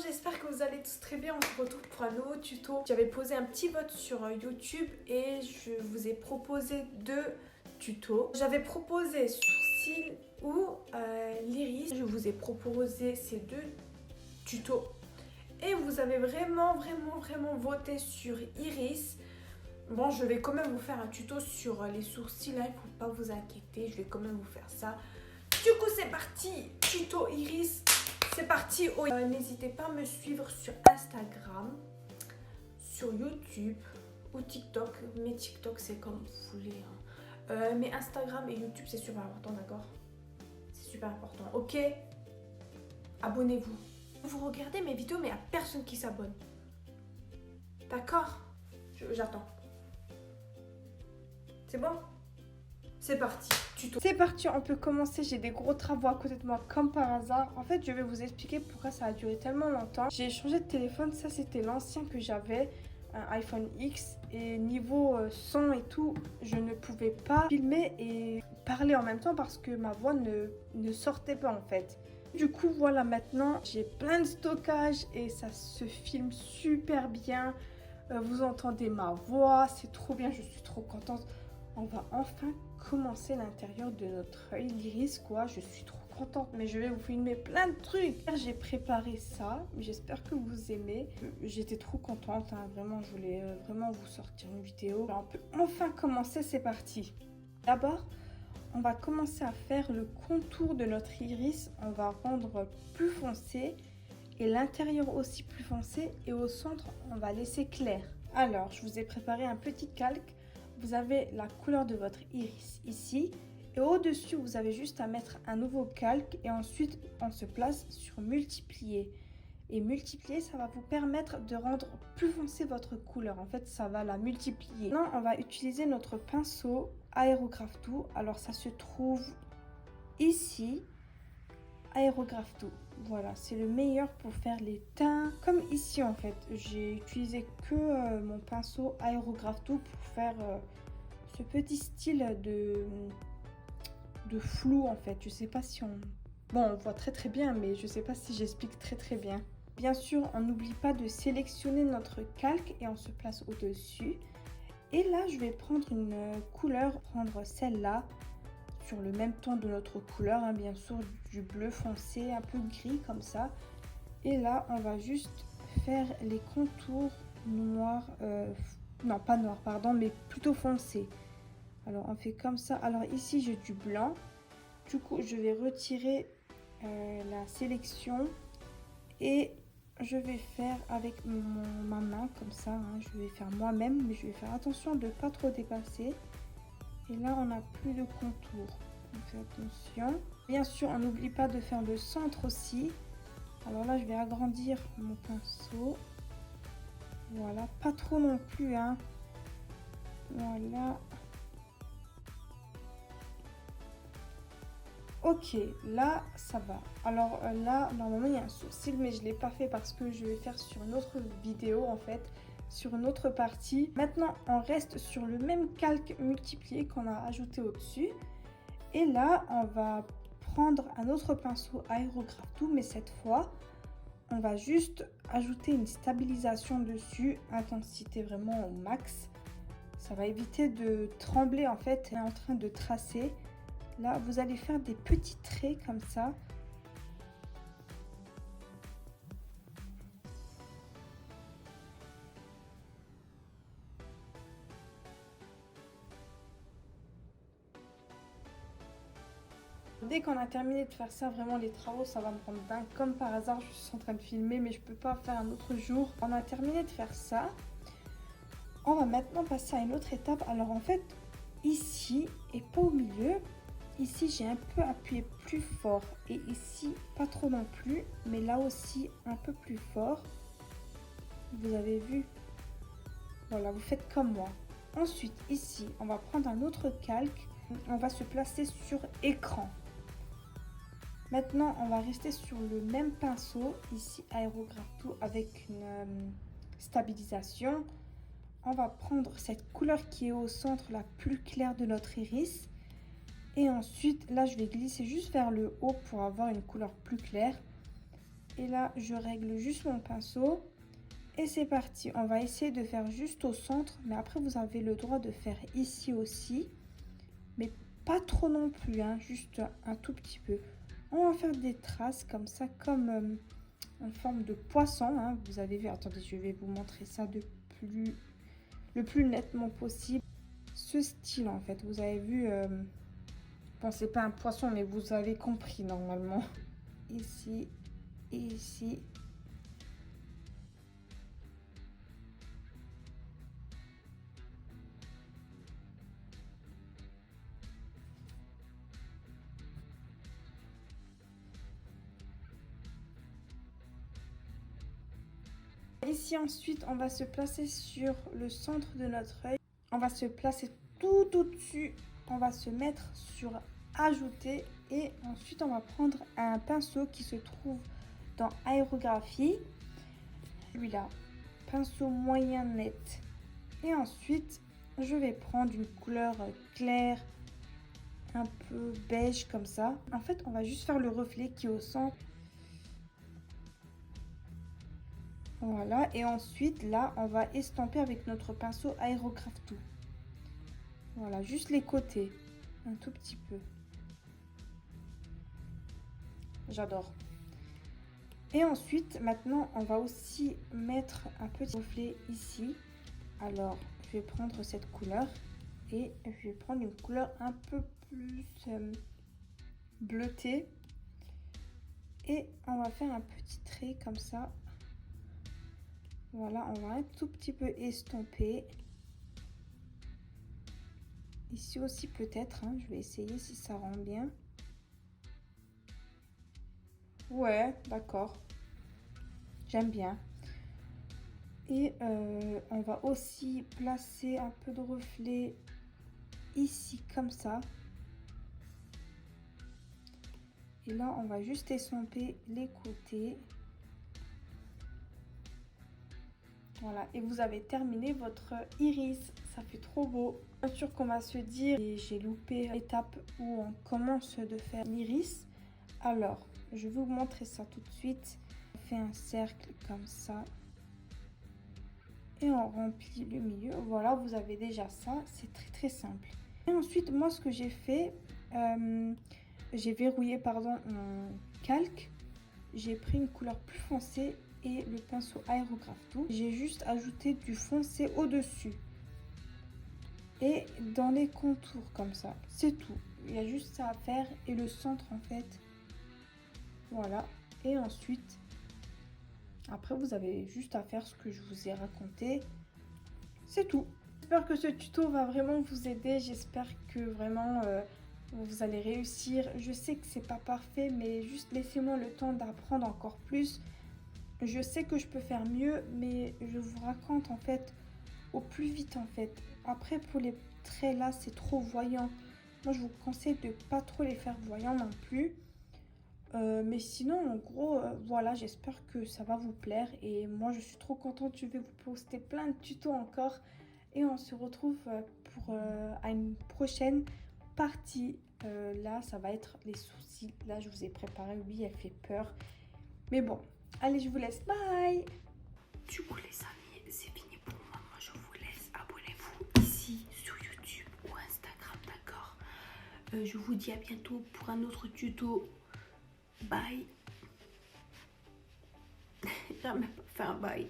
j'espère que vous allez tous très bien. On se retrouve pour un nouveau tuto. J'avais posé un petit vote sur YouTube et je vous ai proposé deux tutos. J'avais proposé sourcils ou l'iris. Je vous ai proposé ces deux tutos et vous avez vraiment voté sur iris. Bon, je vais quand même vous faire un tuto sur les sourcils, hein, il ne faut pas vous inquiéter, je vais quand même vous faire ça. Du coup, c'est parti, tuto iris, c'est parti. N'hésitez pas à me suivre sur Instagram, sur YouTube ou TikTok. Mais TikTok, c'est comme vous voulez. Hein. Mais Instagram et YouTube, c'est super important, d'accord? C'est super important, ok? Abonnez-vous. Vous regardez mes vidéos, mais il n'y a personne qui s'abonne. D'accord? J'attends. C'est bon? C'est parti, tuto. C'est parti, on peut commencer. J'ai des gros travaux à côté de moi comme par hasard. En fait, je vais vous expliquer pourquoi ça a duré tellement longtemps. J'ai changé de téléphone, ça c'était l'ancien que j'avais, un iPhone X. Et niveau son et tout, je ne pouvais pas filmer et parler en même temps parce que ma voix ne sortait pas en fait. Du coup, voilà, maintenant j'ai plein de stockage et ça se filme super bien. Vous entendez ma voix, c'est trop bien, je suis trop contente. On va enfin commencer l'intérieur de notre œil, l'iris quoi, je suis trop contente, mais je vais vous filmer plein de trucs. J'ai préparé ça, j'espère que vous aimez. J'étais trop contente, hein. Vraiment, je voulais vraiment vous sortir une vidéo. Alors, on peut enfin commencer, c'est parti. D'abord, on va commencer à faire le contour de notre iris, on va rendre plus foncé et l'intérieur aussi plus foncé et au centre, on va laisser clair. Alors, je vous ai préparé un petit calque. Vous avez la couleur de votre iris ici et au-dessus, vous avez juste à mettre un nouveau calque et ensuite, on se place sur multiplier. Et multiplier, ça va vous permettre de rendre plus foncé votre couleur. En fait, ça va la multiplier. Maintenant, on va utiliser notre pinceau Aérographe Tout. Alors, ça se trouve ici. Aérographe Tout. Voilà, c'est le meilleur pour faire les teints. Comme ici en fait, j'ai utilisé que mon pinceau Aérographe Tout pour faire ce petit style de flou en fait. Je sais pas si on... Bon, on voit très bien, mais je sais pas si j'explique très bien. Bien sûr, on n'oublie pas de sélectionner notre calque et on se place au-dessus. Et là, je vais prendre une couleur, prendre celle-là. Sur le même ton de notre couleur, hein, bien sûr du bleu foncé, un peu gris comme ça. Et là, on va juste faire les contours noirs, non pas noirs, pardon, mais plutôt foncés. Alors, on fait comme ça. Alors ici, j'ai du blanc. Du coup, je vais retirer la sélection et je vais faire avec ma main comme ça. Hein, je vais faire moi-même, mais je vais faire attention de ne pas trop dépasser. Et là, on n'a plus de contour. On fait attention. Bien sûr, on n'oublie pas de faire le centre aussi. Alors là, je vais agrandir mon pinceau. Voilà, pas trop non plus, hein. Voilà. Ok, là, ça va. Alors là, normalement, il y a un sourcil, mais je ne l'ai pas fait parce que je vais faire sur une autre vidéo, en fait. Sur une autre partie. Maintenant, on reste sur le même calque multiplié qu'on a ajouté au-dessus. Et là, on va prendre un autre pinceau Aérographe Tout, mais cette fois, on va juste ajouter une stabilisation dessus, intensité vraiment au max. Ça va éviter de trembler en fait, en train de tracer. Là, vous allez faire des petits traits comme ça. Dès qu'on a terminé de faire ça, vraiment les travaux, ça va me rendre dingue. Comme par hasard, je suis en train de filmer, mais je peux pas faire un autre jour. On a terminé de faire ça. On va maintenant passer à une autre étape. Alors en fait, ici et pas au milieu, ici j'ai un peu appuyé plus fort. Et ici, pas trop non plus, mais là aussi un peu plus fort. Vous avez vu? Voilà, vous faites comme moi. Ensuite, ici, on va prendre un autre calque. On va se placer sur écran. Maintenant, on va rester sur le même pinceau, ici Aérographe Tout avec une stabilisation. On va prendre cette couleur qui est au centre, la plus claire de notre iris. Et ensuite, là, je vais glisser juste vers le haut pour avoir une couleur plus claire. Et là, je règle juste mon pinceau. Et c'est parti. On va essayer de faire juste au centre. Mais après, vous avez le droit de faire ici aussi. Mais pas trop non plus, hein, juste un tout petit peu. On va faire des traces comme ça, comme en forme de poisson. Hein. Vous avez vu, attendez, je vais vous montrer ça le plus nettement possible. Ce style, en fait, vous avez vu, bon, c'est pas un poisson, mais vous avez compris normalement. Ici et ici. Ici ensuite, on va se placer sur le centre de notre œil. On va se placer tout au-dessus. On va se mettre sur ajouter et ensuite on va prendre un pinceau qui se trouve dans aérographie. Celui-là, pinceau moyen net. Et ensuite, je vais prendre une couleur claire, un peu beige comme ça. En fait, on va juste faire le reflet qui est au centre. Voilà, et ensuite là on va estomper avec notre pinceau aérographe tout. Voilà, juste les côtés, un tout petit peu. J'adore. Et ensuite, maintenant on va aussi mettre un petit reflet ici. Alors, je vais prendre cette couleur et je vais prendre une couleur un peu plus bleutée. Et on va faire un petit trait comme ça. Voilà, on va un tout petit peu estomper. Ici aussi peut-être, hein, je vais essayer si ça rend bien. Ouais, d'accord. J'aime bien. Et on va aussi placer un peu de reflet ici comme ça. Et là, on va juste estomper les côtés. Voilà, et vous avez terminé votre iris. Ça fait trop beau. Bien sûr qu'on va se dire, j'ai loupé l'étape où on commence de faire l'iris. Alors, je vais vous montrer ça tout de suite. On fait un cercle comme ça. Et on remplit le milieu. Voilà, vous avez déjà ça. C'est très très simple. Et ensuite, moi, ce que j'ai fait, j'ai verrouillé, pardon, mon calque. J'ai pris une couleur plus foncée et le pinceau aérographe tout. J'ai juste ajouté du foncé au-dessus. Et dans les contours comme ça. C'est tout. Il y a juste ça à faire. Et le centre, en fait. Voilà. Et ensuite, après, vous avez juste à faire ce que je vous ai raconté. C'est tout. J'espère que ce tuto va vraiment vous aider. J'espère que vraiment vous allez réussir. Je sais que c'est pas parfait, mais juste laissez-moi le temps d'apprendre encore plus. Je sais que je peux faire mieux, mais je vous raconte en fait au plus vite en fait. Après, pour les traits là, c'est trop voyant. Moi, je vous conseille de pas trop les faire voyants non plus. Mais sinon, en gros, voilà, j'espère que ça va vous plaire. Et moi, je suis trop contente. Je vais vous poster plein de tutos encore. Et on se retrouve à une prochaine partie. Là, ça va être les sourcils. Là, je vous ai préparé. Oui, elle fait peur. Mais bon, allez, je vous laisse. Bye! Du coup, les amis, c'est fini pour moi. Moi, je vous laisse. Abonnez-vous ici sur YouTube ou Instagram, d'accord? Je vous dis à bientôt pour un autre tuto. Bye. J'ai même pas fait un bye.